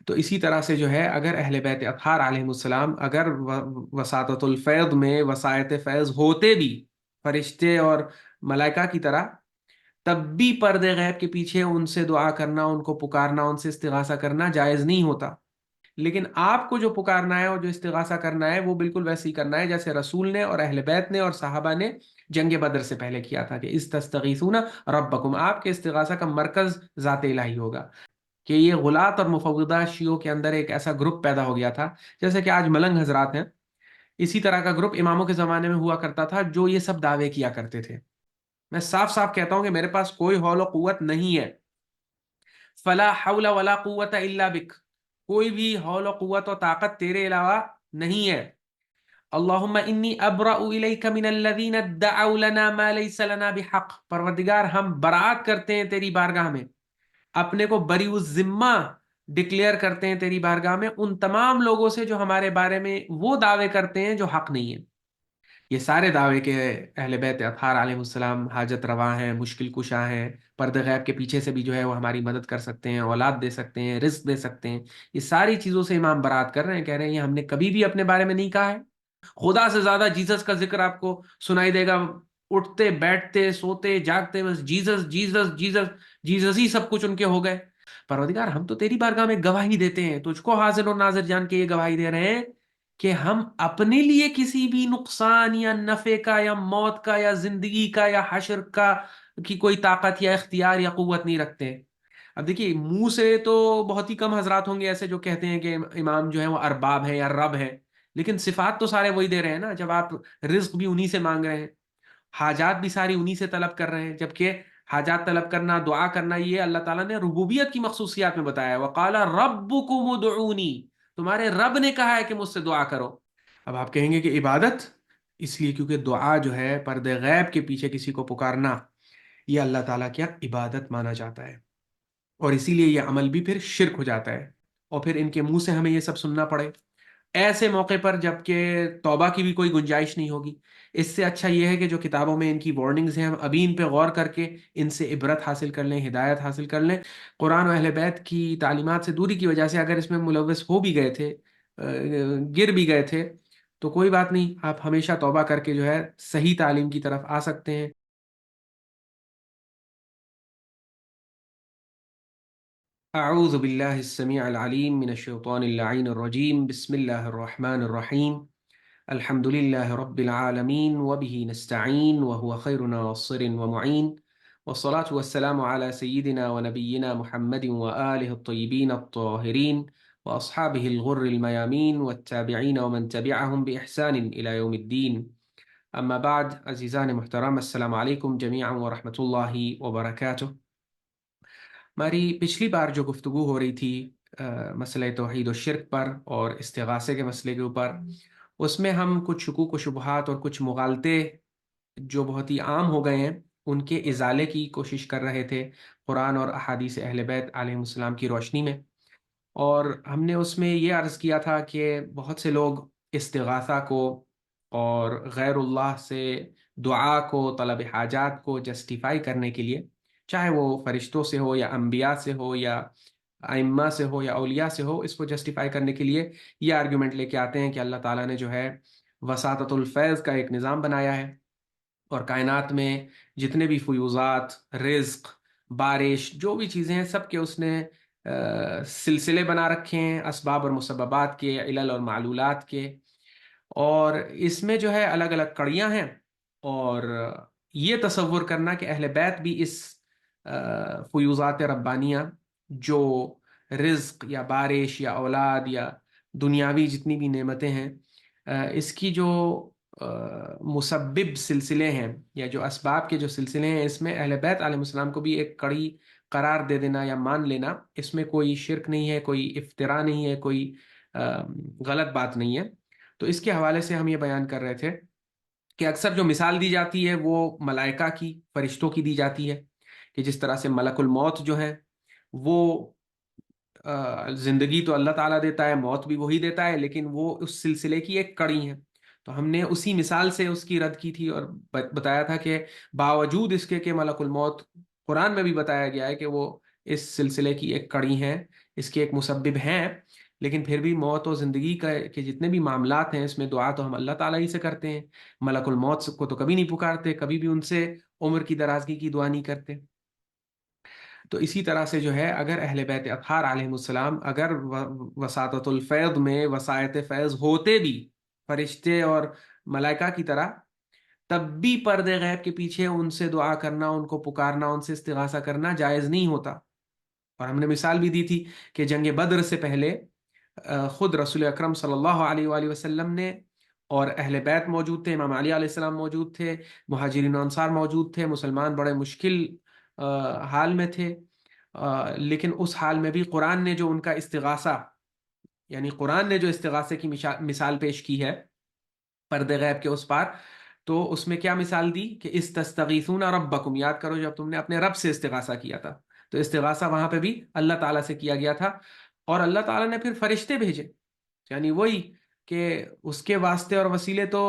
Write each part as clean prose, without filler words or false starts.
تو اسی طرح سے جو ہے اگر اہل بیت اطہار علیہ السلام اگر وساطت الفیض میں وسائط فیض ہوتے بھی فرشتے اور ملائکہ کی طرح، تب بھی پردے غیب کے پیچھے ان سے دعا کرنا، ان کو پکارنا، ان سے استغاثہ کرنا جائز نہیں ہوتا۔ لیکن آپ کو جو پکارنا ہے اور جو استغاثہ کرنا ہے وہ بالکل ویسے ہی کرنا ہے جیسے رسول نے اور اہل بیت نے اور صحابہ نے جنگ بدر سے پہلے کیا تھا، کہ استستغیثون ربکم، آپ کے استغاثہ کا مرکز ذات الہی ہوگا۔ کہ یہ غلات اور مفوضہ شیعوں کے اندر ایک ایسا گروپ پیدا ہو گیا تھا، جیسے کہ آج ملنگ حضرات ہیں، اسی طرح کا گروپ اماموں کے زمانے میں ہوا کرتا تھا جو یہ سب دعوے کیا کرتے تھے۔ میں صاف صاف کہتا ہوں کہ میرے پاس کوئی حول و قوت نہیں ہے، فلا حول ولا قوت الا بک، کوئی بھی حول و قوت و طاقت تیرے علاوہ نہیں ہے۔ اللہم انی ابرأ الیک من الذین ادعوا لنا ما لیس لنا بحق، پروردگار ہم برات کرتے ہیں تیری بارگاہ میں، اپنے کو بری الذمہ ڈکلیئر کرتے ہیں تیری بارگاہ میں ان تمام لوگوں سے جو ہمارے بارے میں وہ دعوے کرتے ہیں جو حق نہیں ہے۔ یہ سارے دعوے کے اہل بیت اطہار علیہ السلام حاجت روا ہیں، مشکل کشا ہیں، پردہ غیب کے پیچھے سے بھی جو ہے وہ ہماری مدد کر سکتے ہیں، اولاد دے سکتے ہیں، رزق دے سکتے ہیں، یہ ساری چیزوں سے امام برات کر رہے ہیں، کہہ رہے ہیں یہ ہم نے کبھی بھی اپنے بارے میں نہیں کہا ہے۔ خدا سے زیادہ جیسس کا ذکر آپ کو سنائی دے گا، اٹھتے بیٹھتے سوتے جاگتے بس جیسس جیسس جیسس، جیسس ہی سب کچھ ان کے ہو گئے۔ پروردگار ہم تو تیری بارگاہ میں گواہی دیتے ہیں، تجھ کو حاضر و ناظر جان کے یہ گواہی دے رہے ہیں کہ ہم اپنے لیے کسی بھی نقصان یا نفع کا یا موت کا یا زندگی کا یا حشر کا کی کوئی طاقت یا اختیار یا قوت نہیں رکھتے۔ اب دیکھیے منہ سے تو بہت ہی کم حضرات ہوں گے ایسے جو کہتے ہیں کہ امام جو ہے وہ ارباب ہے یا رب ہے، لیکن صفات تو سارے وہی دے رہے ہیں نا۔ جب آپ رزق بھی انہی سے مانگ رہے ہیں، حاجات بھی ساری انہی سے طلب کر رہے ہیں، جبکہ حاجات طلب کرنا، دعا کرنا، یہ اللہ تعالیٰ نے ربوبیت کی مخصوصیات میں بتایا ہے۔ وقال ربکم ادعونی، تمہارے رب نے کہا ہے کہ مجھ سے دعا کرو۔ اب آپ کہیں گے کہ عبادت، اس لیے کیونکہ دعا جو ہے پردے غیب کے پیچھے کسی کو پکارنا، یہ اللہ تعالیٰ کی عبادت مانا جاتا ہے، اور اسی لیے یہ عمل بھی پھر شرک ہو جاتا ہے، اور پھر ان کے منہ سے ہمیں یہ سب سننا پڑے ایسے موقع پر جب کہ توبہ کی بھی کوئی گنجائش نہیں ہوگی۔ اس سے اچھا یہ ہے کہ جو کتابوں میں ان کی وارننگز ہیں ہم ابھی ان پہ غور کر کے ان سے عبرت حاصل کر لیں، ہدایت حاصل کر لیں۔ قرآن و اہل بیت کی تعلیمات سے دوری کی وجہ سے اگر اس میں ملوث ہو بھی گئے تھے، گر بھی گئے تھے، تو کوئی بات نہیں، آپ ہمیشہ توبہ کر کے جو ہے صحیح تعلیم کی طرف آ سکتے ہیں۔ اعوذ باللہ السمیع العلیم من الشیطان اللعین الرجیم، بسم اللہ الرحمن الرحیم، الحمد للہ رب العالمین وبہ نستعین وهو خیر ناصر ومعین، والصلاة والسلام على سیدنا ونبینا محمد وآلہ الطیبین الطاہرین واصحابہ الغر المیامین والتابعین ومن تبعهم بإحسان الى یوم الدین۔ اما بعد، عزیزان محترم، السلام علیکم جمیعا ورحمۃ اللہ وبرکاتہ۔ ہماری پچھلی بار جو گفتگو ہو رہی تھی مسئلہ توحید و شرک پر اور استغاثے کے مسئلے کے اوپر، اس میں ہم کچھ شکوک و شبہات اور کچھ مغالطے جو بہت ہی عام ہو گئے ہیں ان کے ازالے کی کوشش کر رہے تھے قرآن اور احادیث اہل بیت علیہ السلام کی روشنی میں۔ اور ہم نے اس میں یہ عرض کیا تھا کہ بہت سے لوگ استغاثہ کو اور غیر اللہ سے دعا کو، طلب حاجات کو جسٹیفائی کرنے کے لیے، چاہے وہ فرشتوں سے ہو یا انبیاء سے ہو یا ائمہ سے ہو یا اولیاء سے ہو، اس کو جسٹیفائی کرنے کے لیے یہ آرگیومنٹ لے کے آتے ہیں کہ اللہ تعالیٰ نے جو ہے وساطت الفیض کا ایک نظام بنایا ہے، اور کائنات میں جتنے بھی فیوضات، رزق، بارش، جو بھی چیزیں ہیں سب کے اس نے سلسلے بنا رکھے ہیں، اسباب اور مسببات کے، علل اور معلولات کے، اور اس میں جو ہے الگ الگ کڑیاں ہیں۔ اور یہ تصور کرنا کہ اہل بیت بھی اس فیوضات ربانیہ، جو رزق یا بارش یا اولاد یا دنیاوی جتنی بھی نعمتیں ہیں، اس کی جو مسبب سلسلے ہیں یا جو اسباب کے جو سلسلے ہیں، اس میں اہل بیت علیہ السلام کو بھی ایک کڑی قرار دے دینا یا مان لینا، اس میں کوئی شرک نہیں ہے، کوئی افتراء نہیں ہے، کوئی غلط بات نہیں ہے۔ تو اس کے حوالے سے ہم یہ بیان کر رہے تھے کہ اکثر جو مثال دی جاتی ہے وہ ملائکہ کی، فرشتوں کی دی جاتی ہے، کہ جس طرح سے ملک الموت جو ہے وہ زندگی تو اللہ تعالیٰ دیتا ہے، موت بھی وہی دیتا ہے، لیکن وہ اس سلسلے کی ایک کڑی ہے۔ تو ہم نے اسی مثال سے اس کی رد کی تھی اور بتایا تھا کہ باوجود اس کے کہ ملک الموت قرآن میں بھی بتایا گیا ہے کہ وہ اس سلسلے کی ایک کڑی ہے، اس کے ایک مسبب ہیں، لیکن پھر بھی موت و زندگی کے جتنے بھی معاملات ہیں اس میں دعا تو ہم اللہ تعالیٰ ہی سے کرتے ہیں. ملک الموت کو تو کبھی نہیں پکارتے، کبھی بھی ان سے عمر کی درازگی کی دعا نہیں کرتے. تو اسی طرح سے جو ہے اگر اہل بیت اطہار علیہ السلام اگر وساطت الفیض میں وسائط فیض ہوتے بھی فرشتے اور ملائکہ کی طرح، تب بھی پردے غیب کے پیچھے ان سے دعا کرنا، ان کو پکارنا، ان سے استغاثہ کرنا جائز نہیں ہوتا. اور ہم نے مثال بھی دی تھی کہ جنگ بدر سے پہلے خود رسول اکرم صلی اللہ علیہ وآلہ وسلم نے اور اہل بیت موجود تھے، امام علی علیہ السلام موجود تھے، مہاجرین و انصار موجود تھے، مسلمان بڑے مشکل حال میں تھے. لیکن اس حال میں بھی قرآن نے جو ان کا استغاثہ، یعنی قرآن نے جو استغاثے کی مثال پیش کی ہے پردے غیب کے اس پار، تو اس میں کیا مثال دی کہ استستغیثون ربکم، یاد کرو جب تم نے اپنے رب سے استغاثہ کیا تھا، تو استغاثہ وہاں پہ بھی اللہ تعالیٰ سے کیا گیا تھا. اور اللہ تعالیٰ نے پھر فرشتے بھیجے، یعنی وہی کہ اس کے واسطے اور وسیلے تو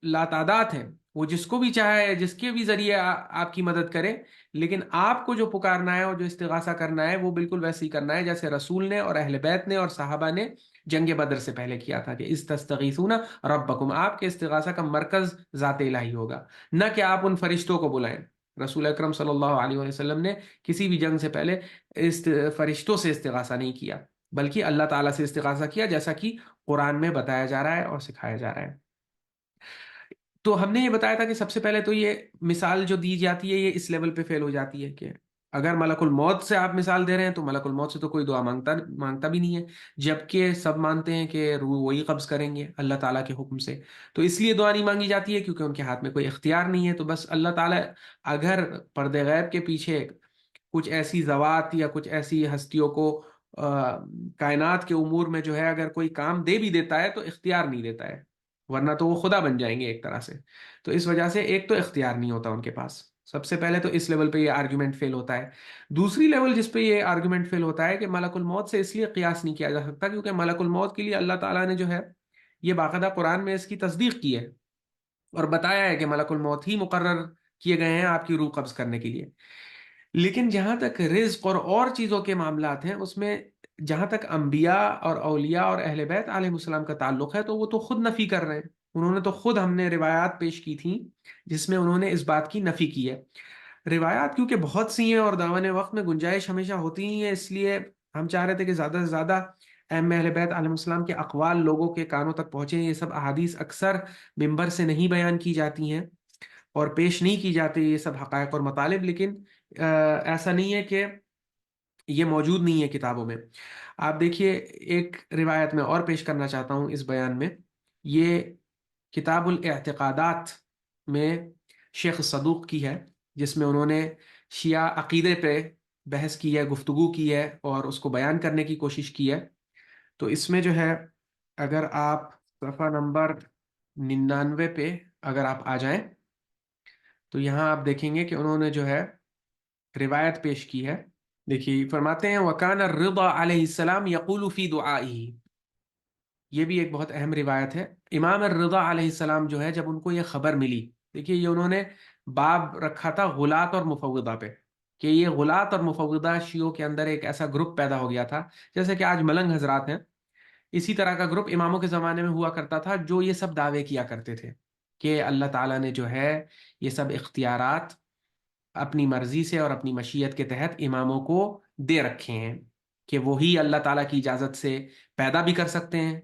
لاتعداد ہیں، وہ جس کو بھی چاہے، جس کے بھی ذریعے آپ کی مدد کرے، لیکن آپ کو جو پکارنا ہے اور جو استغاثہ کرنا ہے وہ بالکل ویسے ہی کرنا ہے جیسے رسول نے اور اہل بیت نے اور صحابہ نے جنگ بدر سے پہلے کیا تھا کہ استستغیثون ربکم. آپ کے استغاثہ کا مرکز ذات الہی ہوگا، نہ کہ آپ ان فرشتوں کو بلائیں. رسول اکرم صلی اللہ علیہ وسلم نے کسی بھی جنگ سے پہلے فرشتوں سے استغاثہ نہیں کیا، بلکہ اللہ تعالیٰ سے استغاثہ کیا، جیسا کہ قرآن میں بتایا جا رہا ہے اور سکھایا جا رہا ہے. تو ہم نے یہ بتایا تھا کہ سب سے پہلے تو یہ مثال جو دی جاتی ہے یہ اس لیول پہ فیل ہو جاتی ہے کہ اگر ملک الموت سے آپ مثال دے رہے ہیں تو ملک الموت سے تو کوئی دعا مانگتا بھی نہیں ہے، جبکہ سب مانتے ہیں کہ روح وہی قبض کریں گے اللہ تعالیٰ کے حکم سے. تو اس لیے دعا نہیں مانگی جاتی ہے کیونکہ ان کے ہاتھ میں کوئی اختیار نہیں ہے. تو بس اللہ تعالیٰ اگر پردے غیب کے پیچھے کچھ ایسی ذوات یا کچھ ایسی ہستیوں کو کائنات کے امور میں جو ہے اگر کوئی کام دے بھی دیتا ہے تو اختیار نہیں دیتا ہے، ورنہ تو وہ خدا بن جائیں گے ایک طرح سے. تو اس وجہ سے ایک تو اختیار نہیں ہوتا ان کے پاس. سب سے پہلے تو اس لیول پہ یہ آرگومنٹ فیل ہوتا ہے. دوسری لیول جس پہ یہ آرگومنٹ فیل ہوتا ہے کہ ملک الموت سے اس لیے قیاس نہیں کیا جا سکتا کیونکہ ملک الموت کے لیے اللہ تعالیٰ نے جو ہے یہ باقاعدہ قرآن میں اس کی تصدیق کی ہے اور بتایا ہے کہ ملک الموت ہی مقرر کیے گئے ہیں آپ کی روح قبض کرنے کے لیے. لیکن جہاں تک رزق اور چیزوں کے معاملات ہیں اس میں جہاں تک انبیاء اور اولیاء اور اہل بیت علیہ السلام کا تعلق ہے تو وہ تو خود نفی کر رہے ہیں. انہوں نے تو خود، ہم نے روایات پیش کی تھیں جس میں انہوں نے اس بات کی نفی کی ہے. روایات کیونکہ بہت سی ہیں اور داون وقت میں گنجائش ہمیشہ ہوتی ہی ہے، اس لیے ہم چاہ رہے تھے کہ زیادہ سے زیادہ اہم اہل بیت علیہ السلام کے اقوال لوگوں کے کانوں تک پہنچے. یہ سب احادیث اکثر ممبر سے نہیں بیان کی جاتی ہیں اور پیش نہیں کی جاتی یہ سب حقائق اور مطالب، لیکن ایسا نہیں ہے کہ یہ موجود نہیں ہے کتابوں میں. آپ دیکھیے ایک روایت میں اور پیش کرنا چاہتا ہوں اس بیان میں، یہ کتاب الاعتقادات میں شیخ صدوق کی ہے جس میں انہوں نے شیعہ عقیدے پہ بحث کی ہے، گفتگو کی ہے اور اس کو بیان کرنے کی کوشش کی ہے. تو اس میں جو ہے اگر آپ صفحہ نمبر 99 پہ اگر آپ آ جائیں تو یہاں آپ دیکھیں گے کہ انہوں نے جو ہے روایت پیش کی ہے. دیکھیے فرماتے ہیں وَكَانَ الرِّضَى علیہ السلام يَقُولُ فِي دُعَائِهِ. یہ بھی ایک بہت اہم روایت ہے. امام الرضا علیہ السلام جو ہے جب ان کو یہ خبر ملی، دیکھیے یہ انہوں نے باب رکھا تھا غلات اور مفوضہ پہ کہ یہ غلات اور مفوضہ شیعوں کے اندر ایک ایسا گروپ پیدا ہو گیا تھا جیسے کہ آج ملنگ حضرات ہیں، اسی طرح کا گروپ اماموں کے زمانے میں ہوا کرتا تھا جو یہ سب دعوے کیا کرتے تھے کہ اللہ تعالیٰ نے جو ہے یہ سب اختیارات اپنی مرضی سے اور اپنی مشیت کے تحت اماموں کو دے رکھے ہیں کہ وہی اللہ تعالیٰ کی اجازت سے پیدا بھی کر سکتے ہیں.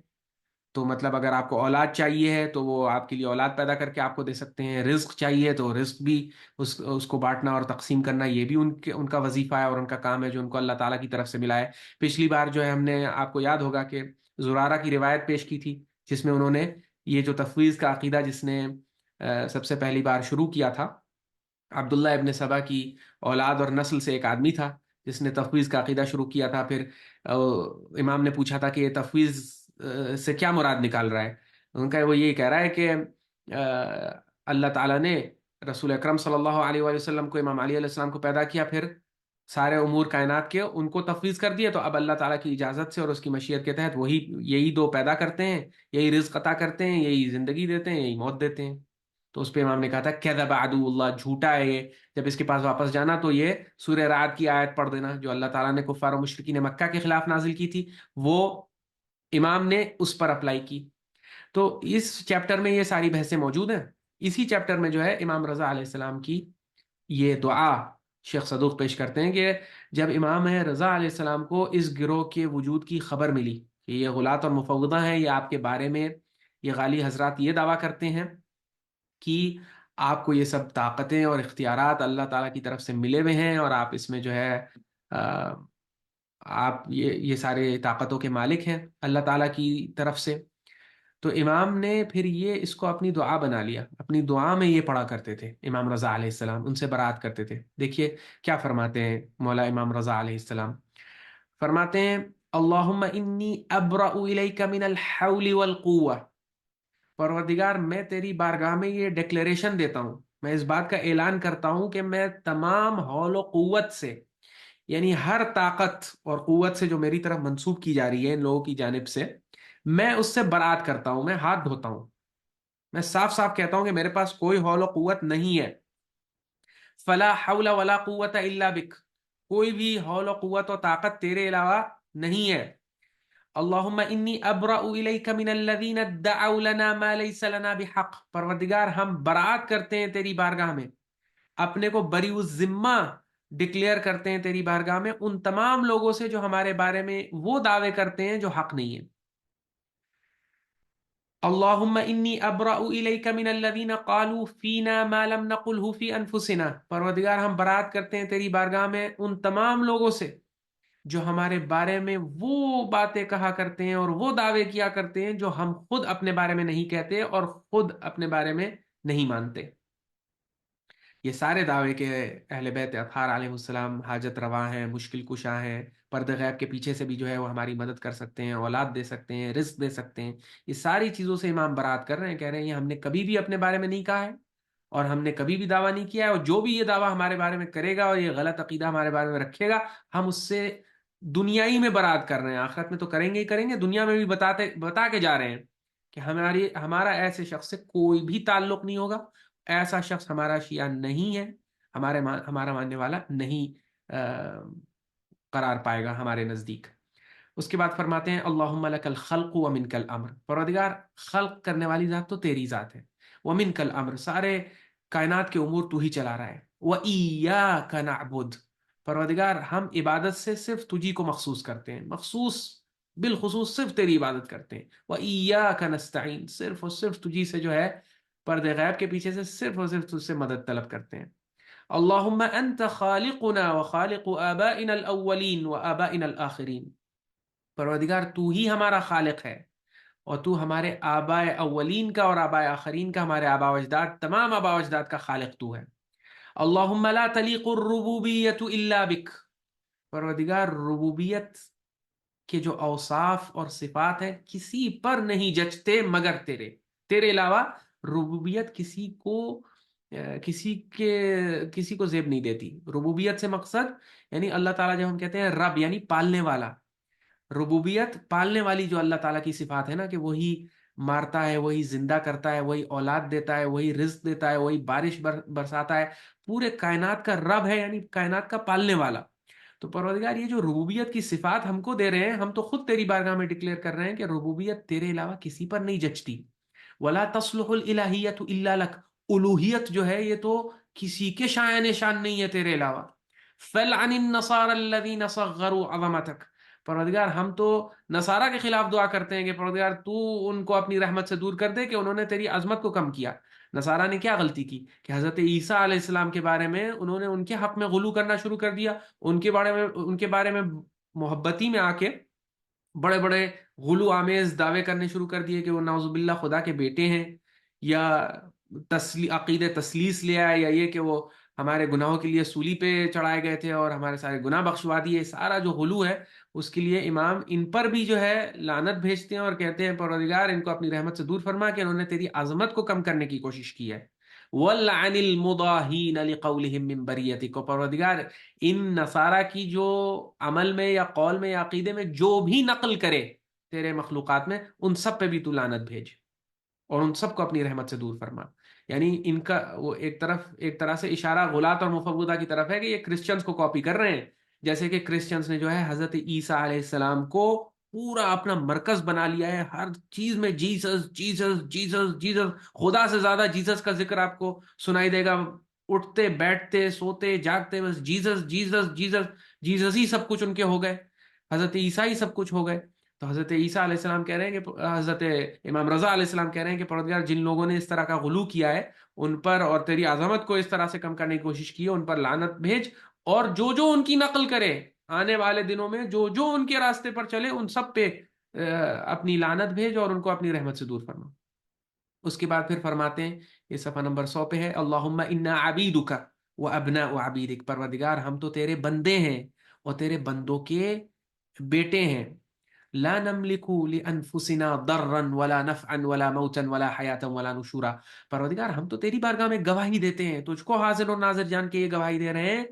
تو مطلب اگر آپ کو اولاد چاہیے ہے تو وہ آپ کے لیے اولاد پیدا کر کے آپ کو دے سکتے ہیں، رزق چاہیے تو رزق بھی اس کو بانٹنا اور تقسیم کرنا یہ بھی ان کا وظیفہ ہے اور ان کا کام ہے جو ان کو اللہ تعالیٰ کی طرف سے ملا ہے. پچھلی بار جو ہے ہم نے آپ کو یاد ہوگا کہ زرارہ کی روایت پیش کی تھی جس میں انہوں نے یہ جو تفویض کا عقیدہ جس نے سب سے پہلی بار شروع کیا تھا، عبداللہ ابن سبا کی اولاد اور نسل سے ایک آدمی تھا جس نے تفویض کا عقیدہ شروع کیا تھا. پھر امام نے پوچھا تھا کہ یہ تفویض سے کیا مراد نکال رہا ہے. ان کا وہ یہ کہہ رہا ہے کہ اللہ تعالیٰ نے رسول اکرم صلی اللہ علیہ وآلہ وسلم کو، امام علی علیہ السلام کو پیدا کیا، پھر سارے امور کائنات کے ان کو تفویض کر دیے، تو اب اللہ تعالیٰ کی اجازت سے اور اس کی مشیت کے تحت یہی دو پیدا کرتے ہیں، یہی رزق عطا کرتے ہیں، یہی زندگی دیتے ہیں، یہی موت دیتے ہیں. تو اس پہ امام نے کہا تھا کذب عدو اللہ، جھوٹا ہے یہ، جب اس کے پاس واپس جانا تو یہ سورہ رعد کی آیت پڑھ دینا جو اللہ تعالیٰ نے کفار و مشرکین مکہ کے خلاف نازل کی تھی، وہ امام نے اس پر اپلائی کی۔ تو اس چیپٹر میں یہ ساری بحثیں موجود ہیں۔ اسی چیپٹر میں جو ہے امام رضا علیہ السلام کی یہ دعا شیخ صدوق پیش کرتے ہیں کہ جب امام رضا علیہ السلام کو اس گروہ کے وجود کی خبر ملی کہ یہ غلاۃ اور مفوضہ ہیں، یہ آپ کے بارے میں، یہ غالی حضرات یہ دعویٰ کرتے ہیں کہ آپ کو یہ سب طاقتیں اور اختیارات اللہ تعالیٰ کی طرف سے ملے ہوئے ہیں، اور آپ اس میں جو ہے آپ یہ سارے طاقتوں کے مالک ہیں اللہ تعالیٰ کی طرف سے، تو امام نے پھر یہ اس کو اپنی دعا بنا لیا، اپنی دعا میں یہ پڑھا کرتے تھے امام رضا علیہ السلام، ان سے برات کرتے تھے۔ دیکھیے کیا فرماتے ہیں مولا امام رضا علیہ السلام، فرماتے ہیں اللہم انی ابرأ الیک من الحول والقوہ، پروردگار میں تیری بارگاہ میں یہ ڈکلیریشن دیتا ہوں، میں اس بات کا اعلان کرتا ہوں کہ میں تمام حول و قوت سے، یعنی ہر طاقت اور قوت سے جو میری طرف منسوب کی جا رہی ہے ان لوگوں کی جانب سے، میں اس سے برات کرتا ہوں، میں ہاتھ دھوتا ہوں، میں صاف صاف کہتا ہوں کہ میرے پاس کوئی حول و قوت نہیں ہے۔ فلا حول ولا قوت الا بک، کوئی بھی حول و قوت و طاقت تیرے علاوہ نہیں ہے۔ اللہم انی ابرأ الیک من الذین ادعوا لنا ما لیس لنا بحق، پروردگار ہم برات کرتے ہیں تیری بارگاہ میں، اپنے کو بری الذمہ ڈکلیئر کرتے ہیں تیری بارگاہ میں ان تمام لوگوں سے جو ہمارے بارے میں وہ دعوے کرتے ہیں جو حق نہیں ہے۔ اللہم انی ابرأ الیک من الذین قالوا فینا ما لم نقلہ فی انفسنا، پروردگار ہم برات کرتے ہیں تیری بارگاہ میں ان تمام لوگوں سے جو ہمارے بارے میں وہ باتیں کہا کرتے ہیں اور وہ دعوے کیا کرتے ہیں جو ہم خود اپنے بارے میں نہیں کہتے اور خود اپنے بارے میں نہیں مانتے۔ یہ سارے دعوے کہ اہل بیت اطہار علیہ السلام حاجت روا ہیں، مشکل کشا ہیں، پردہ غیب کے پیچھے سے بھی جو ہے وہ ہماری مدد کر سکتے ہیں، اولاد دے سکتے ہیں، رزق دے سکتے ہیں، یہ ساری چیزوں سے امام برات کر رہے ہیں، کہہ رہے ہیں یہ ہم نے کبھی بھی اپنے بارے میں نہیں کہا ہے اور ہم نے کبھی بھی دعویٰ نہیں کیا ہے، اور جو بھی یہ دعویٰ ہمارے بارے میں کرے گا اور یہ غلط عقیدہ ہمارے بارے میں رکھے گا، ہم اس سے دنیائی میں برات کر رہے ہیں، آخرت میں تو کریں گے ہی کریں گے، دنیا میں بھی بتا کے جا رہے ہیں کہ ہمارا ایسے شخص سے کوئی بھی تعلق نہیں ہوگا، ایسا شخص ہمارا شیعہ نہیں ہے، ہمارا ماننے والا نہیں قرار پائے گا ہمارے نزدیک۔ اس کے بعد فرماتے ہیں اللہم لک الخلق ومنک الامر، پروردگار خلق کرنے والی ذات تو تیری ذات ہے، ومنک الامر سارے کائنات کے امور تو ہی چلا رہا ہے، وإیاک نعبد، پروردگار ہم عبادت سے صرف تجھی کو مخصوص کرتے ہیں، بالخصوص صرف تیری عبادت کرتے ہیں، وإیاک نستعین، صرف اور صرف تجھی سے جو ہے پردے غیب کے پیچھے سے صرف اور صرف تجھ سے مدد طلب کرتے ہیں۔ اللہم انت خالقنا وخالق آبائنا الاولین وآبائنا الآخرین، پروردگار تو ہی ہمارا خالق ہے اور تو ہمارے آباء اولین کا اور آباء آخرین کا، ہمارے آباء و اجداد، تمام آباء و اجداد کا خالق تو ہے۔ اللہم لا تلیق الربوبیت الا بک، پروردگار ربوبیت کے جو اوصاف اور صفات ہیں کسی پر نہیں جچتے مگر تیرے علاوہ ربوبیت کسی کو زیب نہیں دیتی۔ ربوبیت سے مقصد یعنی اللہ تعالیٰ جب ہم کہتے ہیں رب یعنی پالنے والا، ربوبیت پالنے والی جو اللہ تعالیٰ کی صفات ہے نا، کہ وہی مارتا ہے، وہی زندہ کرتا ہے، وہی اولاد دیتا ہے، وہی رزق دیتا ہے، وہی بارش برساتا ہے، پورے کائنات کا رب ہے، یعنی کائنات کا پالنے والا۔ تو پروردگار یہ جو ربوبیت کی صفات ہم کو دے رہے ہیں، ہم تو خود تیری بارگاہ میں ڈکلیئر کر رہے ہیں کہ ربوبیت تیرے علاوہ کسی پر نہیں جچتی۔ ولا تصلح الالہیت الا لک، الوہیت جو ہے یہ تو کسی کے شایان شان نہیں ہے تیرے علاوہ۔ فلعن النصارى الذين صغروا عظمتك، پروردگار ہم تو نصارہ کے خلاف دعا کرتے ہیں کہ پروردگار تو ان کو اپنی رحمت سے دور کر دے کہ انہوں نے تیری عظمت کو کم کیا۔ نصارہ نے کیا غلطی کی کہ حضرت عیسیٰ علیہ السلام کے بارے میں انہوں نے ان کے حق میں غلو کرنا شروع کر دیا، ان کے بارے میں محبتی میں آ کے بڑے بڑے غلو آمیز دعوے کرنے شروع کر دیے کہ وہ نعوذ باللہ خدا کے بیٹے ہیں، یا عقید تثلیث لے آئے، یا یہ کہ وہ ہمارے گناہوں کے لیے سولی پہ چڑھائے گئے تھے اور ہمارے سارے گناہ بخشوا دیے۔ سارا جو غلو ہے اس کے لیے امام ان پر بھی جو ہے لعنت بھیجتے ہیں اور کہتے ہیں پروردگار ان کو اپنی رحمت سے دور فرما کہ انہوں نے تیری عظمت کو کم کرنے کی کوشش کی ہے۔ وَلْعَنِ الْمُضَاهِينَ لِقَوْلِهِمْ مِنْ بَرِيَّتِكَ، کو پروردگار ان نصارہ کی جو عمل میں یا قول میں یا عقیدے میں جو بھی نقل کرے تیرے مخلوقات میں، ان سب پہ بھی تو لعنت بھیج اور ان سب کو اپنی رحمت سے دور فرما۔ یعنی ان کا وہ ایک طرح سے اشارہ غلاۃ اور مفوضہ کی طرف ہے کہ یہ کرسچنز کو کاپی کر رہے ہیں. جیسے کہ کرسچنز نے جو ہے حضرت عیسیٰ علیہ السلام کو پورا اپنا مرکز بنا لیا ہے، ہر چیز میں جیسس جیسس جیسس جیسس، خدا سے زیادہ جیسس کا ذکر آپ کو سنائی دے گا. اٹھتے بیٹھتے سوتے جاگتے بس جیسس جیسس جیسس، جیسس ہی سب کچھ ان کے ہو گئے، حضرت عیسیٰ ہی سب کچھ ہو گئے. تو حضرت عیسیٰ علیہ السلام کہہ رہے ہیں کہ حضرت امام رضا علیہ السلام کہہ رہے ہیں کہ پروردگار جن لوگوں نے اس طرح کا غلو کیا ہے ان پر، اور تیری عظمت کو اس طرح سے کم کرنے کی کوشش کی ہے، ان پر لعنت بھیج، اور جو جو ان کی نقل کرے آنے والے دنوں میں، جو جو ان کے راستے پر چلے ان سب پہ اپنی لعنت بھیج اور ان کو اپنی رحمت سے دور فرما. اس کے بعد پھر فرماتے ہیں، یہ صفحہ نمبر 100 پہ ہے، اللہم انا عبیدک و ابناء عبیدک، پروردگار ہم تو تیرے بندے ہیں اور تیرے بندوں کے بیٹے ہیں. لا نملک لانفسنا ضرا ولا نفعا ولا موتا ولا حیاتا ولا نشورا، پروردگار ہم تو تیری بارگاہ میں گواہی دیتے ہیں، تجھ کو حاضر اور ناظر جان کے یہ گواہی دے رہے ہیں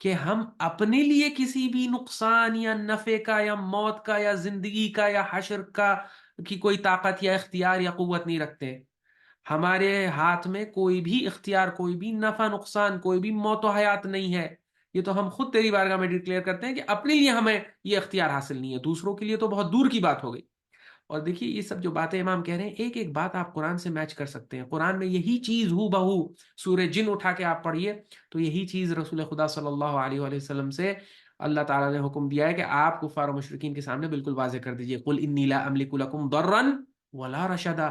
کہ ہم اپنے لیے کسی بھی نقصان یا نفع کا یا موت کا یا زندگی کا یا حشر کا کی کوئی طاقت یا اختیار یا قوت نہیں رکھتے. ہمارے ہاتھ میں کوئی بھی اختیار، کوئی بھی نفع نقصان، کوئی بھی موت و حیات نہیں ہے. یہ تو ہم خود تیری بارگاہ میں ڈکلیئر کرتے ہیں کہ اپنے لیے ہمیں یہ اختیار حاصل نہیں ہے، دوسروں کے لیے تو بہت دور کی بات ہو گئی. اور دیکھیے یہ سب جو باتیں امام کہہ رہے ہیں، ایک ایک بات آپ قرآن سے میچ کر سکتے ہیں. قرآن میں یہی چیز ہو بہو سورہ جن اٹھا کے آپ پڑھیے تو یہی چیز رسول خدا صلی اللہ علیہ وآلہ وسلم سے اللہ تعالیٰ نے حکم دیا ہے کہ آپ کفار و مشرکین کے سامنے بالکل واضح کر دیجئے، قل انی لا املک لکم ضرا ولا رشدا،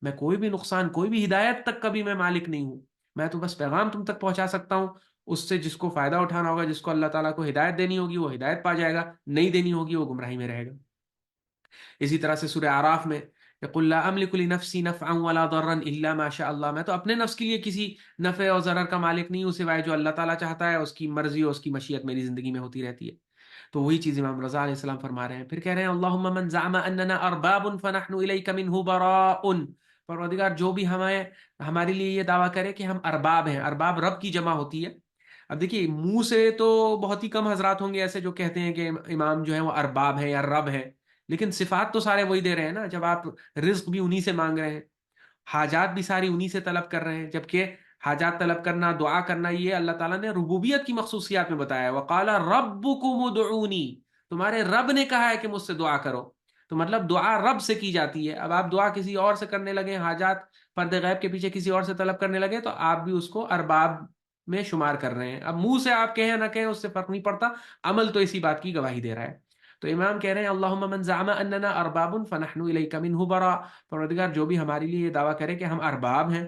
میں کوئی بھی نقصان، کوئی بھی ہدایت تک کبھی میں مالک نہیں ہوں، میں تو بس پیغام تم تک پہنچا سکتا ہوں. اس سے جس کو فائدہ اٹھانا ہوگا، جس کو اللہ تعالیٰ کو ہدایت دینی ہوگی وہ ہدایت پا جائے گا، نہیں دینی ہوگی وہ گمراہی میں رہے گا. اسی طرح سے سورہ اعراف میں قل لا املک لنفسی نفعا ولا ضرا الا ما شاء اللہ، میں تو اپنے نفس کے لیے کسی نفع اور ضرر کا مالک نہیں ہوں سوائے جو اللہ تعالیٰ چاہتا ہے، اس کی مرضی اور اس کی مشیت میری زندگی میں ہوتی رہتی ہے. تو وہی چیز امام رضا علیہ السلام فرما رہے ہیں. پھر کہہ رہے ہیں اللہم من زعم اننا ارباب فنحن الیک منہ براء، پروردگار جو بھی ہمارے لیے یہ دعویٰ کرے کہ ہم ارباب ہیں، ارباب رب کی جمع ہوتی ہے. اب دیکھیے منہ سے تو بہت ہی کم حضرات ہوں گے ایسے جو کہتے ہیں کہ امام جو ہے وہ ارباب ہے یا رب ہے، لیکن صفات تو سارے وہی دے رہے ہیں نا. جب آپ رزق بھی انہی سے مانگ رہے ہیں، حاجات بھی ساری انہی سے طلب کر رہے ہیں، جبکہ حاجات طلب کرنا، دعا کرنا، یہ اللہ تعالیٰ نے ربوبیت کی مخصوصیات میں بتایا ہے. وقال ربکم ادعونی، تمہارے رب نے کہا ہے کہ مجھ سے دعا کرو. تو مطلب دعا رب سے کی جاتی ہے. اب آپ دعا کسی اور سے کرنے لگے، حاجات پردے غیب کے پیچھے کسی اور سے طلب کرنے لگے، تو آپ بھی اس کو ارباب میں شمار کر رہے ہیں. اب منہ سے آپ کہیں نہ کہیں اس سے فرق نہیں پڑتا، عمل تو اسی بات کی گواہی دے رہا ہے. تو امام کہہ رہے ہیں اللہم من زعم اننا ارباب فنحن الیک منہ براء، پروردگار جو بھی ہمارے لیے یہ دعویٰ کرے کہ ہم ارباب ہیں،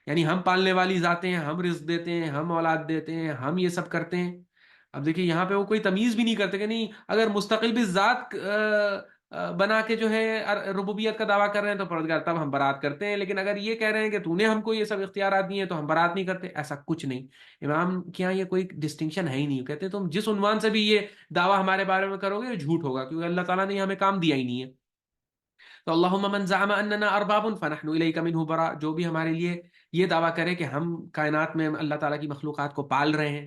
یعنی ہم پالنے والی ذاتیں ہیں، ہم رزق دیتے ہیں، ہم اولاد دیتے ہیں، ہم یہ سب کرتے ہیں. اب دیکھیے یہاں پہ وہ کوئی تمیز بھی نہیں کرتے کہ نہیں، اگر مستقل بھی ذات بنا کے جو ہے ربوبیت کا دعویٰ کر رہے ہیں تو پروردگار تب ہم برات کرتے ہیں، لیکن اگر یہ کہہ رہے ہیں کہ تو نے ہم کو یہ سب اختیارات دیے ہیں تو ہم برات نہیں کرتے، ایسا کچھ نہیں. امام کے یہاں یہ کوئی ڈسٹنکشن ہے ہی نہیں. کہتے تم جس عنوان سے بھی یہ دعویٰ ہمارے بارے میں کرو گے یہ جھوٹ ہوگا، کیونکہ اللہ تعالیٰ نے ہمیں کام دیا ہی نہیں ہے. تو اللہم من زعم اننا ارباب فنحن الیک منہ براء، جو بھی ہمارے لیے یہ دعویٰ کرے کہ ہم کائنات میں اللہ تعالیٰ کی مخلوقات کو پال رہے ہیں،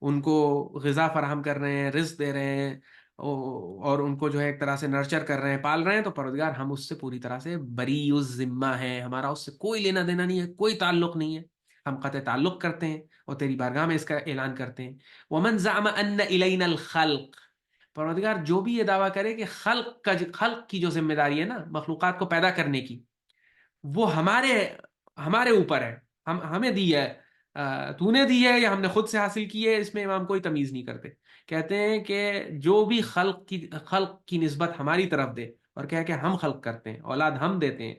ان کو غذا فراہم کر رہے ہیں، رزق دے رہے ہیں، اور ان کو جو ہے ایک طرح سے نرچر کر رہے ہیں، پال رہے ہیں، تو پروردگار ہم اس سے پوری طرح سے بری الذمہ ہیں، ہمارا اس سے کوئی لینا دینا نہیں ہے، کوئی تعلق نہیں ہے، ہم قطع تعلق کرتے ہیں اور تیری بارگاہ میں اس کا اعلان کرتے ہیں. ومن زعم ان الینا الخلق، پروردگار جو بھی یہ دعویٰ کرے کہ خلق کی جو ذمہ داری ہے نا، مخلوقات کو پیدا کرنے کی، وہ ہمارے اوپر ہے، ہمیں دی ہے، تو نے دی ہے یا ہم نے خود سے حاصل کی ہے، اس میں امام کوئی تمیز نہیں کرتے. کہتے ہیں کہ جو بھی خلق کی نسبت ہماری طرف دے اور کہے کہ ہم خلق کرتے ہیں، اولاد ہم دیتے ہیں،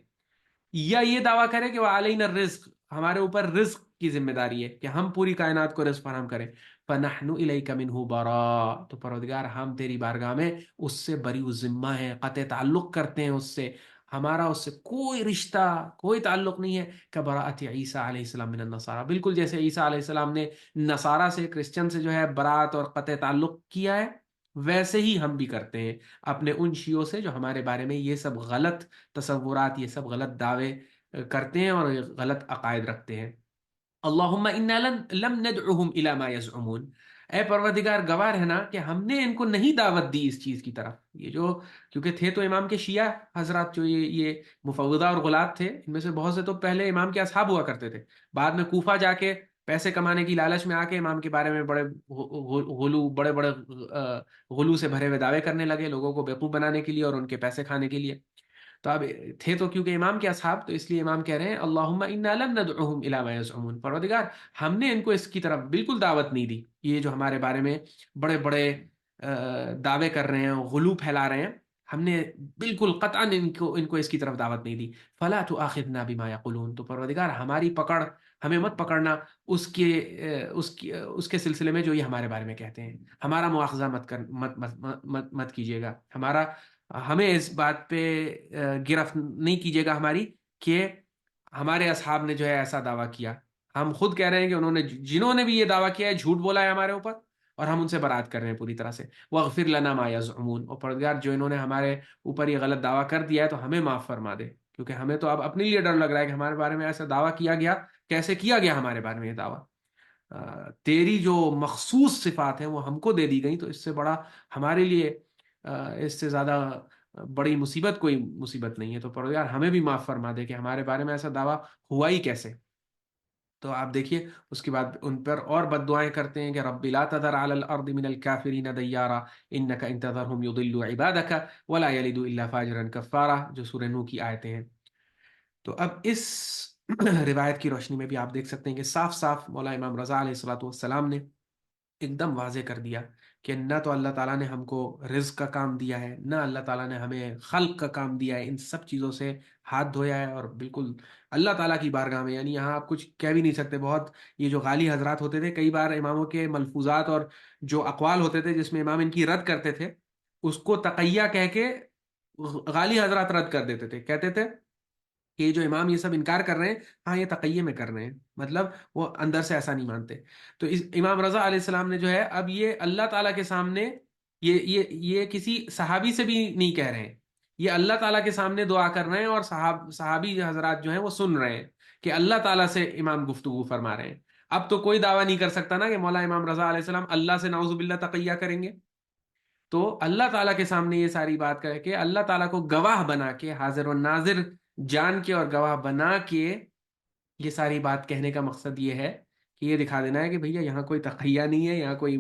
یا یہ دعویٰ کرے کہ وہ علینا الرزق، ہمارے اوپر رزق کی ذمہ داری ہے کہ ہم پوری کائنات کو رزق فراہم کریں، فنحن الیک منہ براء، تو پروردگار ہم تیری بارگاہ میں اس سے بری الذمہ ہیں، قطع تعلق کرتے ہیں اس سے، ہمارا اس سے کوئی رشتہ، کوئی تعلق نہیں ہے. کبراءت عیسیٰ علیہ السلام من النصارى، بالکل جیسے عیسیٰ علیہ السلام نے نصارہ سے، کرسچن سے جو ہے برات اور قطع تعلق کیا ہے، ویسے ہی ہم بھی کرتے ہیں اپنے ان شیعوں سے جو ہمارے بارے میں یہ سب غلط تصورات، یہ سب غلط دعوے کرتے ہیں اور غلط عقائد رکھتے ہیں. اللہم انا لم ندعوہم الی ما یزعمون، اے پروردگار گواہ رہنا کہ ہم نے ان کو نہیں دعوت دی اس چیز کی طرف. یہ جو کیونکہ تھے تو امام کے شیعہ حضرات، جو یہ مفوضہ اور غلات تھے، ان میں سے بہت سے تو پہلے امام کے اصحاب ہوا کرتے تھے، بعد میں کوفہ جا کے پیسے کمانے کی لالچ میں آ کے امام کے بارے میں بڑے غلو بڑے بڑے غلو سے بھرے ہوئے دعوے کرنے لگے لوگوں کو بیوقوف بنانے کے لیے اور ان کے پیسے کھانے کے لیے. تو اب تھے تو کیونکہ امام کے اصحاب، تو اس لیے امام کہہ رہے ہیں اللہم انا لن ندعوہم الی ما یزعمون، پروردگار ہم نے ان کو اس کی طرف بالکل دعوت نہیں دی، یہ جو ہمارے بارے میں بڑے بڑے دعوے کر رہے ہیں، غلو پھیلا رہے ہیں، ہم نے بالکل قطعا ان کو اس کی طرف دعوت نہیں دی. فلا تؤاخذنا بما یقولون، تو پروردگار ہماری پکڑ ہمیں مت پکڑنا اس کے سلسلے میں جو یہ ہمارے بارے میں کہتے ہیں، ہمارا مواخذہ مت کیجیے گا، ہمیں اس بات پہ گرفت نہیں کیجیے گا ہماری، کہ ہمارے اصحاب نے جو ہے ایسا دعویٰ کیا. ہم خود کہہ رہے ہیں کہ جنہوں نے بھی یہ دعویٰ کیا ہے جھوٹ بولا ہے ہمارے اوپر، اور ہم ان سے برات کر رہے ہیں پوری طرح سے. وَاغْفِرْ لَنَا مَا يَزْعُمُونَ، اور پروردگار جو انہوں نے ہمارے اوپر یہ غلط دعویٰ کر دیا ہے تو ہمیں معاف فرما دے، کیونکہ ہمیں تو اب اپنے لیے ڈر لگ رہا ہے کہ ہمارے بارے میں ایسا دعویٰ کیا گیا، کیسے کیا گیا ہمارے بارے میں یہ دعویٰ. تیری جو مخصوص صفات ہیں وہ ہم کو دے دی گئی، تو اس سے بڑا ہمارے لیے اس سے زیادہ بڑی مصیبت کوئی مصیبت نہیں ہے. تو پروردگار ہمیں بھی معاف فرما دے کہ ہمارے بارے میں ایسا دعویٰ ہوا ہی کیسے. تو آپ دیکھیے اس کے بعد ان پر اور بد دعائیں کرتے ہیں کہ رب لا تذر علی الارض من الکافرین دیارا انک ان تذرهم یضلوا عبادک ولا یلدوا الا فاجرا کفارا، جو سورہ نوح کی آیتیں ہیں. تو اب اس روایت کی روشنی میں بھی آپ دیکھ سکتے ہیں کہ صاف صاف مولا امام رضا علیہ الصلوۃ والسلام نے ایک دم واضح کر دیا کہ نہ تو اللہ تعالیٰ نے ہم کو رزق کا کام دیا ہے، نہ اللہ تعالیٰ نے ہمیں خلق کا کام دیا ہے. ان سب چیزوں سے ہاتھ دھویا ہے، اور بالکل اللہ تعالیٰ کی بارگاہ میں، یعنی یہاں آپ کچھ کہہ بھی نہیں سکتے. بہت یہ جو غالی حضرات ہوتے تھے، کئی بار اماموں کے ملفوظات اور جو اقوال ہوتے تھے جس میں امام ان کی رد کرتے تھے، اس کو تقیہ کہہ کے غالی حضرات رد کر دیتے تھے. کہتے تھے کہ یہ جو امام یہ سب انکار کر رہے ہیں، ہاں یہ تقیہ میں کر رہے ہیں، مطلب وہ اندر سے ایسا نہیں مانتے. تو امام رضا علیہ السلام نے جو ہے اب یہ اللہ تعالیٰ کے سامنے یہ کسی صحابی سے بھی نہیں کہہ رہے ہیں، یہ اللہ تعالیٰ کے سامنے دعا کر رہے ہیں، اور صحابی حضرات جو ہیں وہ سن رہے ہیں کہ اللہ تعالیٰ سے امام گفتگو فرما رہے ہیں. اب تو کوئی دعویٰ نہیں کر سکتا نا کہ مولا امام رضا علیہ السلام اللہ سے نعوذ باللہ تقیہ کریں گے. تو اللہ تعالیٰ کے سامنے یہ ساری بات کر کے، اللہ تعالیٰ کو گواہ بنا کے، حاضر و ناظر جان کے اور گواہ بنا کے، یہ ساری بات کہنے کا مقصد یہ ہے کہ یہ دکھا دینا ہے کہ بھیا یہاں کوئی تقیہ نہیں ہے، یہاں کوئی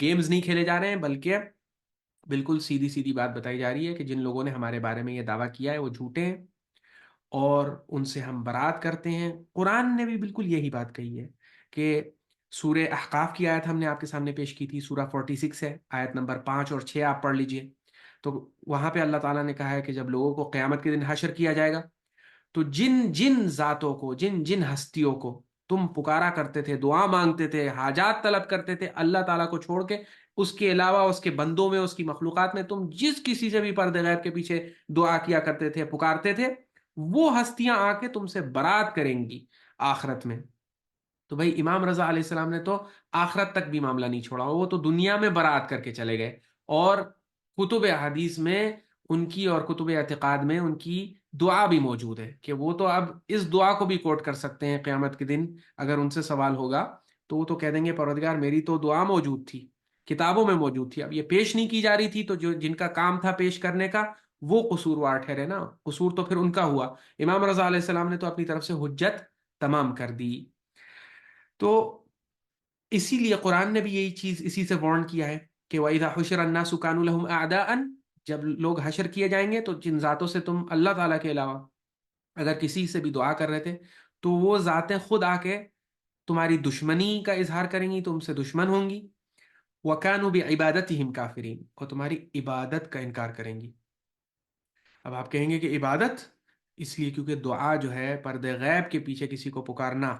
گیمز نہیں کھیلے جا رہے ہیں، بلکہ بالکل سیدھی سیدھی بات بتائی جا رہی ہے کہ جن لوگوں نے ہمارے بارے میں یہ دعویٰ کیا ہے وہ جھوٹے ہیں، اور ان سے ہم برات کرتے ہیں. قرآن نے بھی بالکل یہی بات کہی ہے کہ سورہ احقاف کی آیت ہم نے آپ کے سامنے پیش کی تھی، سورہ 46 ہے، آیت نمبر 5 اور 6 آپ پڑھ لیجئے. تو وہاں پہ اللہ تعالیٰ نے کہا ہے کہ جب لوگوں کو قیامت کے دن حشر کیا جائے گا، تو جن جن ذاتوں کو، جن جن ہستیوں کو تم پکارا کرتے تھے، دعا مانگتے تھے، حاجات طلب کرتے تھے اللہ تعالیٰ کو چھوڑ کے، اس کے علاوہ اس کے بندوں میں، اس کی مخلوقات میں تم جس کسی سے بھی پردے غیب کے پیچھے دعا کیا کرتے تھے، پکارتے تھے، وہ ہستیاں آ کے تم سے برات کریں گی آخرت میں. تو بھائی امام رضا علیہ السلام نے تو آخرت تک بھی معاملہ نہیں چھوڑا، وہ تو دنیا میں برات کر کے چلے گئے. اور کتب حدیث میں ان کی، اور کتب اعتقاد میں ان کی دعا بھی موجود ہے کہ وہ تو اب اس دعا کو بھی کوٹ کر سکتے ہیں قیامت کے دن. اگر ان سے سوال ہوگا تو وہ تو کہہ دیں گے پروردگار میری تو دعا موجود تھی، کتابوں میں موجود تھی، اب یہ پیش نہیں کی جا رہی تھی، تو جن کا کام تھا پیش کرنے کا وہ قصوروار ٹھہرے نا، قصور تو پھر ان کا ہوا. امام رضا علیہ السلام نے تو اپنی طرف سے حجت تمام کر دی. تو اسی لیے قرآن نے بھی یہی چیز اسی سے وارن کیا ہے کہ وَإِذَا حُشِرَ النَّاسُ كَانُوا لَهُمْ أَعْدَاءً، جب لوگ حشر کیے جائیں گے تو جن ذاتوں سے تم اللہ تعالیٰ کے علاوہ اگر کسی سے بھی دعا کر رہے تھے، تو وہ ذاتیں خود آ کے تمہاری دشمنی کا اظہار کریں گی، تم سے دشمن ہوں گی. وَكَانُوا بِعِبَادَتِهِمْ كَافِرِينَ، اور تمہاری عبادت کا انکار کریں گی. اب آپ کہیں گے کہ عبادت اس لیے کیونکہ دعا جو ہے پردے غیب کے پیچھے کسی کو پکارنا،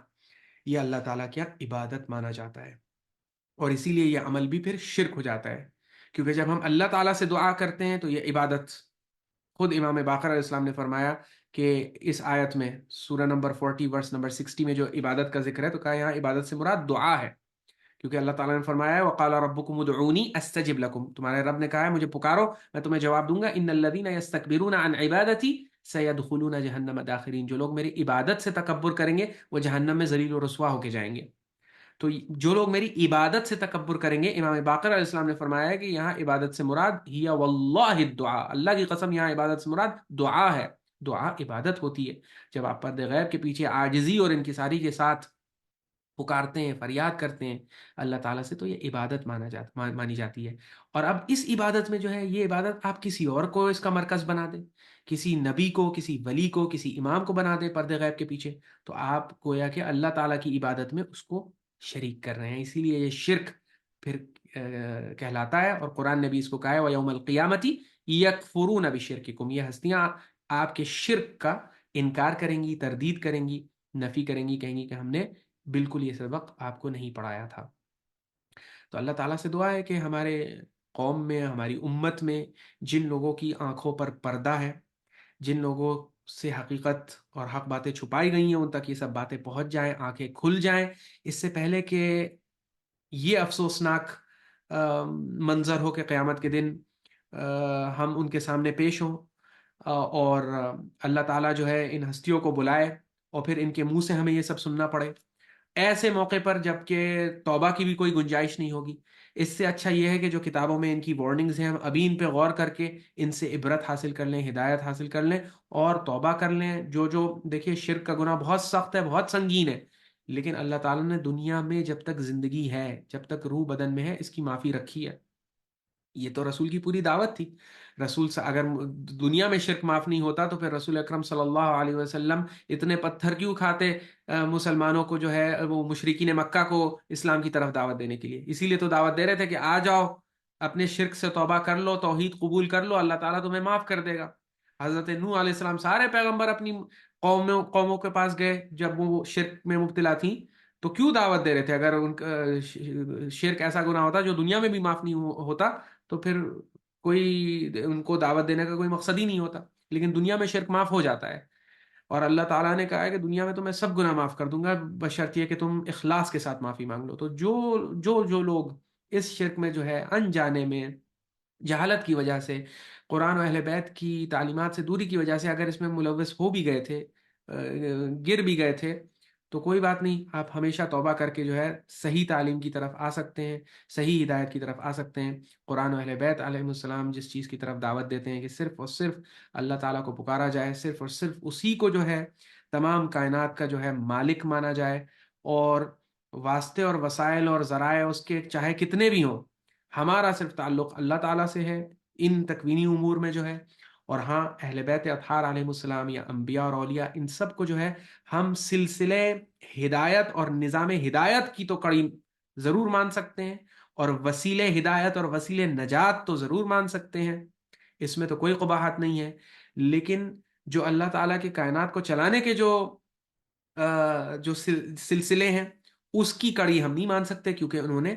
یہ اللہ تعالیٰ کیا عبادت مانا جاتا ہے، اور اسی لیے یہ عمل بھی پھر شرک ہو جاتا ہے. کیونکہ جب ہم اللہ تعالیٰ سے دعا کرتے ہیں تو یہ عبادت، خود امام باقر علیہ السلام نے فرمایا کہ اس آیت میں سورہ نمبر 40 ورس نمبر 60 میں جو عبادت کا ذکر ہے، تو کہا یہاں عبادت سے مراد دعا ہے، کیونکہ اللہ تعالیٰ نے فرمایا ہے وقال ربکم ادعونی استجب لکم، تمہارے رب نے کہا ہے مجھے پکارو میں تمہیں جواب دوں گا. ان الذین یستکبرون عن عبادتی سیدخلون جہنم داخرین، جو لوگ میری عبادت سے تکبر کریں گے وہ جہنم میں ذلیل و رسوا ہو کے جائیں گے. تو جو لوگ میری عبادت سے تکبر کریں گے، امام باقر علیہ السلام نے فرمایا ہے کہ یہاں عبادت سے مراد ہی واللہ الدعاء، اللہ کی قسم یہاں عبادت سے مراد دعا ہے. دعا عبادت ہوتی ہے. جب آپ پردے غیب کے پیچھے عاجزی اور انکساری کے ساتھ پکارتے ہیں، فریاد کرتے ہیں اللہ تعالیٰ سے، تو یہ عبادت مانی جاتی ہے. اور اب اس عبادت میں جو ہے، یہ عبادت آپ کسی اور کو اس کا مرکز بنا دیں، کسی نبی کو، کسی ولی کو، کسی امام کو بنا دیں پردے غیب کے پیچھے، تو آپ گویا کہ اللہ تعالیٰ کی عبادت میں اس کو شریک کر رہے ہیں. اسی لیے یہ شرک پھر کہلاتا ہے. اور قرآن نے بھی اس کو کہا ہے وَيَوْمَ الْقِيَامَةِ يَكْفُرُونَ بِشِرْكِكُمْ، یہ ہستیاں آپ کے شرک کا انکار کریں گی، تردید کریں گی، نفی کریں گی، کہیں گی کہ ہم نے بالکل یہ سبق آپ کو نہیں پڑھایا تھا. تو اللہ تعالیٰ سے دعا ہے کہ ہمارے قوم میں، ہماری امت میں جن لوگوں کی آنکھوں پر پردہ ہے، جن لوگوں سے حقیقت اور حق باتیں چھپائی گئی ہیں، ان تک یہ سب باتیں پہنچ جائیں، آنکھیں کھل جائیں، اس سے پہلے کہ یہ افسوسناک منظر ہو کہ قیامت کے دن ہم ان کے سامنے پیش ہوں، اور اللہ تعالیٰ جو ہے ان ہستیوں کو بلائے اور پھر ان کے منہ سے ہمیں یہ سب سننا پڑے ایسے موقع پر جب کہ توبہ کی بھی کوئی گنجائش نہیں ہوگی. اس سے اچھا یہ ہے کہ جو کتابوں میں ان کی وارننگز ہیں، ہم ابھی ان پہ غور کر کے ان سے عبرت حاصل کر لیں، ہدایت حاصل کر لیں اور توبہ کر لیں. جو دیکھیے شرک کا گناہ بہت سخت ہے، بہت سنگین ہے، لیکن اللہ تعالیٰ نے دنیا میں جب تک زندگی ہے، جب تک روح بدن میں ہے، اس کی معافی رکھی ہے. یہ تو رسول کی پوری دعوت تھی. رسول سے اگر دنیا میں شرک معاف نہیں ہوتا تو پھر رسول اکرم صلی اللہ علیہ وسلم اتنے پتھر کیوں کھاتے مسلمانوں کو، جو ہے وہ مشرکین مکہ کو اسلام کی طرف دعوت دینے کے لیے. اسی لیے تو دعوت دے رہے تھے کہ آ جاؤ، اپنے شرک سے توبہ کر لو، توحید قبول کر لو، اللہ تعالیٰ تمہیں معاف کر دے گا. حضرت نوح علیہ السلام، سارے پیغمبر اپنی قوموں کے پاس گئے جب وہ شرک میں مبتلا تھیں، تو کیوں دعوت دے رہے تھے؟ اگر ان کا شرک ایسا گناہ ہوتا جو دنیا میں بھی معاف نہیں ہوتا تو پھر کوئی ان کو دعوت دینے کا کوئی مقصد ہی نہیں ہوتا. لیکن دنیا میں شرک معاف ہو جاتا ہے، اور اللہ تعالیٰ نے کہا ہے کہ دنیا میں تو میں سب گناہ معاف کر دوں گا، بشرط یہ کہ تم اخلاص کے ساتھ معافی مانگ لو. تو جو لوگ اس شرک میں جو ہے انجانے میں، جہالت کی وجہ سے، قرآن و اہل بیت کی تعلیمات سے دوری کی وجہ سے اگر اس میں ملوث ہو بھی گئے تھے، گر بھی گئے تھے، تو کوئی بات نہیں، آپ ہمیشہ توبہ کر کے جو ہے صحیح تعلیم کی طرف آ سکتے ہیں، صحیح ہدایت کی طرف آ سکتے ہیں. قرآن و اہل بیت علیہ السلام جس چیز کی طرف دعوت دیتے ہیں کہ صرف اور صرف اللہ تعالیٰ کو پکارا جائے، صرف اور صرف اسی کو جو ہے تمام کائنات کا جو ہے مالک مانا جائے، اور واسطے اور وسائل اور ذرائع اس کے چاہے کتنے بھی ہوں، ہمارا صرف تعلق اللہ تعالیٰ سے ہے ان تکوینی امور میں جو ہے. اور ہاں، اہل بیت اطہار علیہ السلام یا انبیاء اور اولیاء، ان سب کو جو ہے ہم سلسلے ہدایت اور نظام ہدایت کی تو کڑی ضرور مان سکتے ہیں، اور وسیلے ہدایت اور وسیلے نجات تو ضرور مان سکتے ہیں، اس میں تو کوئی قباحت نہیں ہے. لیکن جو اللہ تعالیٰ کے کائنات کو چلانے کے جو سلسلے ہیں، اس کی کڑی ہم نہیں مان سکتے، کیونکہ انہوں نے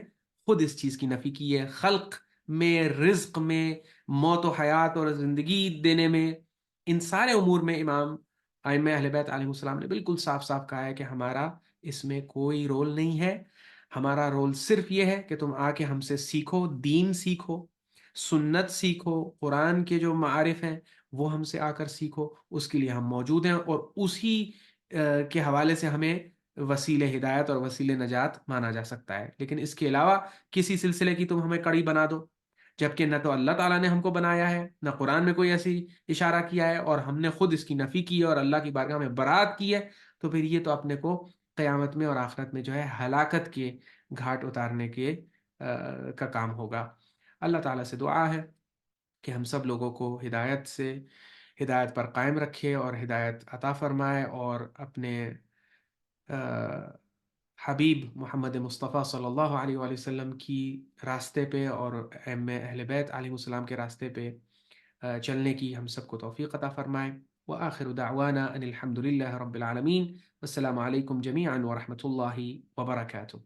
خود اس چیز کی نفی کی ہے. خلق میں، رزق میں، موت و حیات اور زندگی دینے میں، ان سارے امور میں امام ائمہ اہل بیت علیہ السلام نے بالکل صاف صاف کہا ہے کہ ہمارا اس میں کوئی رول نہیں ہے. ہمارا رول صرف یہ ہے کہ تم آ کے ہم سے سیکھو، دین سیکھو، سنت سیکھو، قرآن کے جو معارف ہیں وہ ہم سے آ کر سیکھو. اس کے لیے ہم موجود ہیں، اور اسی کے حوالے سے ہمیں وسیلے ہدایت اور وسیلے نجات مانا جا سکتا ہے. لیکن اس کے علاوہ کسی سلسلے کی تم ہمیں کڑی بنا دو، جبکہ نہ تو اللہ تعالیٰ نے ہم کو بنایا ہے، نہ قرآن میں کوئی ایسی اشارہ کیا ہے، اور ہم نے خود اس کی نفی کی ہے اور اللہ کی بارگاہ میں برات کی ہے، تو پھر یہ تو اپنے کو قیامت میں اور آخرت میں جو ہے ہلاکت کے گھاٹ اتارنے کا کام ہوگا. اللہ تعالیٰ سے دعا ہے کہ ہم سب لوگوں کو ہدایت پر قائم رکھے اور ہدایت عطا فرمائے، اور اپنے حبیب محمد مصطفیٰ صلی اللہ علیہ وآلہ وسلم کی راستے پہ اور اہل بیت علیہ السلام کے راستے پہ چلنے کی ہم سب کو توفیق عطا فرمائے. وآخر دعوانا ان الحمد للہ رب العالمین. السلام علیکم جمیعا ورحمۃ اللہ وبرکاتہ.